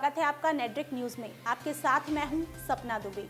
स्वागत है आपका नेटड्रिक न्यूज में। आपके साथ मैं हूं सपना दुबे।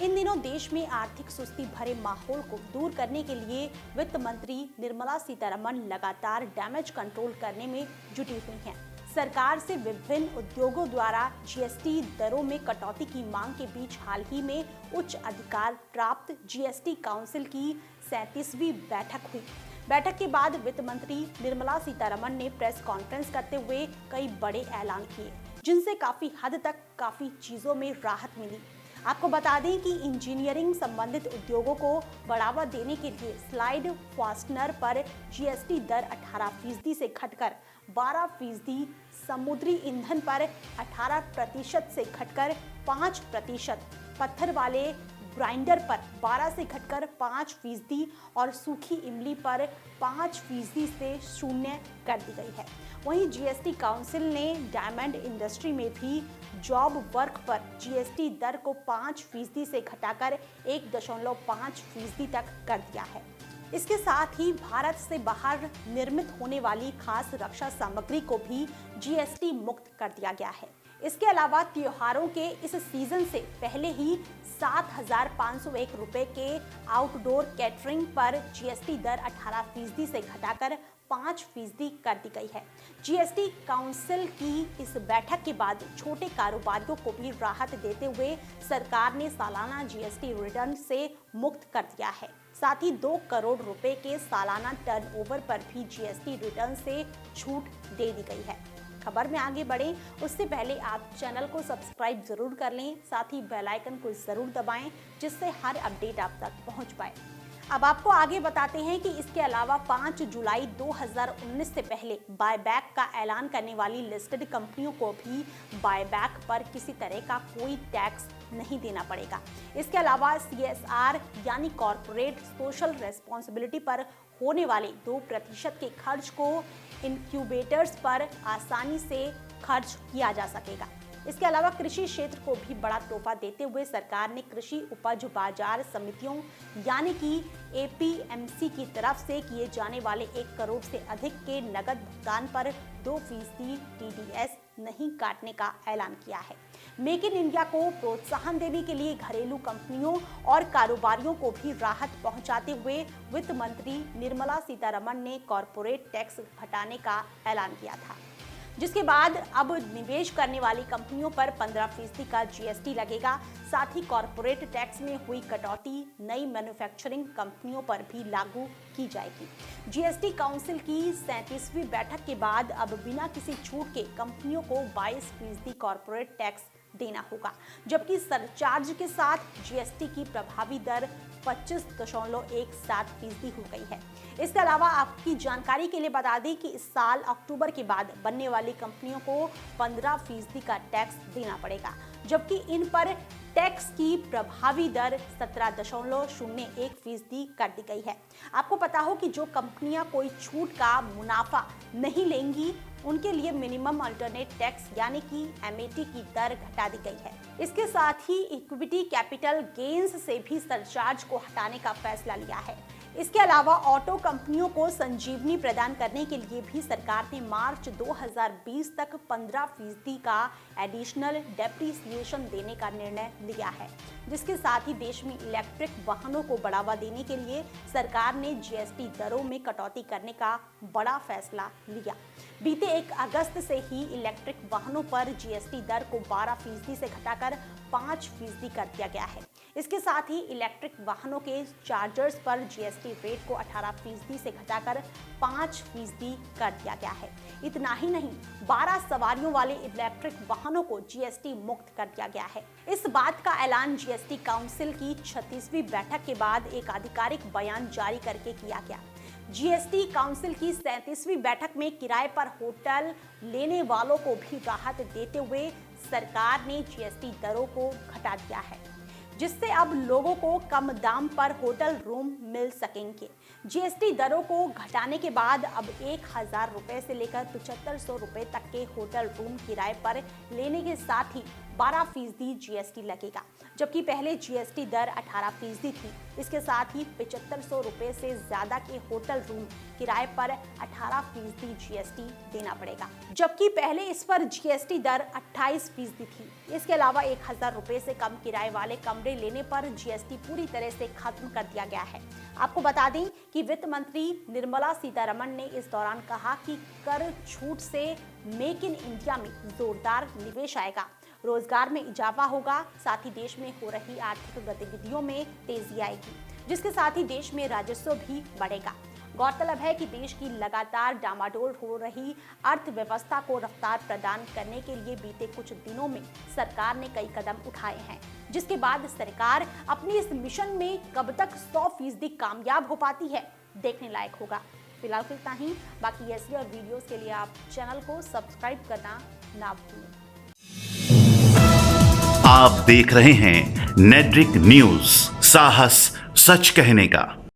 इन दिनों देश में आर्थिक सुस्ती भरे माहौल को दूर करने के लिए वित्त मंत्री निर्मला सीतारमण लगातार डैमेज कंट्रोल करने में जुटी हुई हैं। सरकार से विभिन्न उद्योगों द्वारा जीएसटी दरों में कटौती की मांग के बीच हाल ही में उच्च अधिकार प्राप्त जीएसटी काउंसिल की 37वीं बैठक हुई। बैठक के बाद वित्त मंत्री निर्मला सीतारमण ने प्रेस कॉन्फ्रेंस करते हुए कई बड़े ऐलान किए, जिनसे काफी हद तक काफी चीजों में राहत मिली। आपको बता दें कि इंजीनियरिंग संबंधित उद्योगों को बढ़ावा देने के लिए स्लाइड फास्टनर पर जीएसटी दर 18% से घटकर 12%, समुद्री ईंधन पर 18% से घटकर 5%, पत्थर वाले ग्राइंडर पर 12 से घटकर 5% और सूखी इमली पर 5% से 0 कर दी गई है। वहीं जीएसटी काउंसिल ने डायमंड इंडस्ट्री में भी जॉब वर्क पर जीएसटी दर को 5% से घटाकर 1.5% तक कर दिया है। इसके साथ ही भारत से बाहर निर्मित होने वाली खास रक्षा सामग्री को भी जीएसटी मुक्त कर दिया गया है। इसके अलावा त्योहारों के इस सीजन से पहले ही 7,501 रुपए के आउटडोर कैटरिंग पर जीएसटी दर 18% से घटाकर 5% कर दी गई है। जीएसटी काउंसिल की इस बैठक के बाद छोटे कारोबारियों को भी राहत देते हुए सरकार ने सालाना जीएसटी रिटर्न से मुक्त कर दिया है। साथ ही 2 करोड़ रुपए के सालाना टर्नओवर पर भी जीएसटी रिटर्न से छूट दे दी गई है। खबर में आगे बढ़ें उससे पहले आप चैनल को सब्सक्राइब जरूर कर लें, साथ ही बेल आइकन को जरूर दबाएं, जिससे हर अपडेट आप तक पहुंच पाए। अब आपको आगे बताते हैं कि इसके अलावा 5 जुलाई 2019 से पहले बायबैक का ऐलान करने वाली लिस्टेड कंपनियों को भी बायबैक पर किसी तरह का कोई टैक्स नहीं देना पड़ेगा। इसके अलावा CSR यानी कॉर्पोरेट सोशल रेस्पॉन्सिबिलिटी पर होने वाले 2% के खर्च को इनक्यूबेटर्स पर आसानी से खर्च किया जा सकेगा। इसके अलावा कृषि क्षेत्र को भी बड़ा तोहफा देते हुए सरकार ने कृषि उपज बाजार समितियों यानी कि APMC की तरफ से किए जाने वाले 1 करोड़ से अधिक के नगद भुगतान पर 2% TDS नहीं काटने का ऐलान किया है। मेक इन इंडिया को प्रोत्साहन देने के लिए घरेलू कंपनियों और कारोबारियों को भी राहत पहुंचाते हुए वित्त मंत्री निर्मला सीतारमण ने कॉर्पोरेट टैक्स घटाने का ऐलान किया था, जिसके बाद अब निवेश करने वाली कंपनियों पर 15% का जीएसटी लगेगा। साथ ही कॉर्पोरेट टैक्स में हुई कटौती नई मैन्युफैक्चरिंग कंपनियों पर भी लागू की जाएगी। जीएसटी काउंसिल की 37वीं बैठक के बाद अब बिना किसी छूट के कंपनियों को 22% कॉर्पोरेट टैक्स देना होगा, जबकि सरचार्ज के साथ जीएसटी की प्रभावी दर 25.17% हो गई है। इसके अलावा आपकी जानकारी के लिए बता दें कि इस साल अक्टूबर के बाद बनने वाली कंपनियों को 15% का टैक्स देना पड़ेगा, जबकि इन पर टैक्स की प्रभावी दर 17.01% कर दी गई है। आपको पता हो कि जो कंपनियां कोई छूट का मुनाफा नहीं लेंगी, उनके लिए मिनिमम अल्टरनेट टैक्स यानी कि MAT की दर घटा दी गई है। इसके साथ ही इक्विटी कैपिटल गेन्स से भी सरचार्ज को हटाने का फैसला लिया है। इसके अलावा ऑटो कंपनियों को संजीवनी प्रदान करने के लिए भी सरकार ने मार्च 2020 तक 15% का एडिशनल डेप्रिसिएशन देने का निर्णय लिया है, जिसके साथ ही देश में इलेक्ट्रिक वाहनों को बढ़ावा देने के लिए सरकार ने जीएसटी दरों में कटौती करने का बड़ा फैसला लिया। बीते 1 अगस्त से ही इलेक्ट्रिक वाहनों पर जीएसटी दर को 12% से घटाकर 5% कर दिया गया है। इसके साथ ही इलेक्ट्रिक वाहनों के चार्जर्स पर जीएसटी रेट को 18% से घटाकर 5% कर दिया गया है। इतना ही नहीं, 12 सवारियों वाले इलेक्ट्रिक वाहनों को जीएसटी मुक्त कर दिया गया है। इस बात का ऐलान जीएसटी काउंसिल की 36वीं बैठक के बाद एक आधिकारिक बयान जारी करके किया गया। जीएसटी काउंसिल की 37वीं बैठक में किराए पर होटल लेने वालों को भी राहत देते हुए सरकार ने जीएसटी दरों को घटा दिया है, जिससे अब लोगों को कम दाम पर होटल रूम मिल सकेंगे। जीएसटी दरों को घटाने के बाद अब 1,000 रुपए से लेकर 7,500 रुपए तक के होटल रूम किराए पर लेने के साथ ही 12% जीएसटी लगेगा, जबकि पहले जीएसटी दर 18% थी। इसके साथ ही 7500 रुपए से ज्यादा के होटल रूम किराए पर 18% जीएसटी देना पड़ेगा, जबकि पहले इस पर जीएसटी दर 28% थी। इसके अलावा 1000 रुपए से कम किराए वाले कमरे लेने पर जीएसटी पूरी तरह से खत्म कर दिया गया है। आपको बता दें कि वित्त मंत्री निर्मला सीतारमण ने इस दौरान कहा कि कर छूट से मेक इन इंडिया में जोरदार निवेश आएगा, रोजगार में इजाफा होगा, साथ ही देश में हो रही आर्थिक गतिविधियों में तेजी आएगी, जिसके साथ ही देश में राजस्व भी बढ़ेगा। गौरतलब है कि देश की लगातार डामाडोल हो रही अर्थव्यवस्था को रफ्तार प्रदान करने के लिए बीते कुछ दिनों में सरकार ने कई कदम उठाए हैं, जिसके बाद सरकार अपनी इस मिशन में कब तक 100% कामयाब हो पाती है, देखने लायक होगा। फिलहाल इतना ही। बाकी ऐसी और वीडियोस के लिए आप चैनल को सब्सक्राइब करना ना भूलें। आप देख रहे हैं नेट्रिक न्यूज, साहस सच कहने का।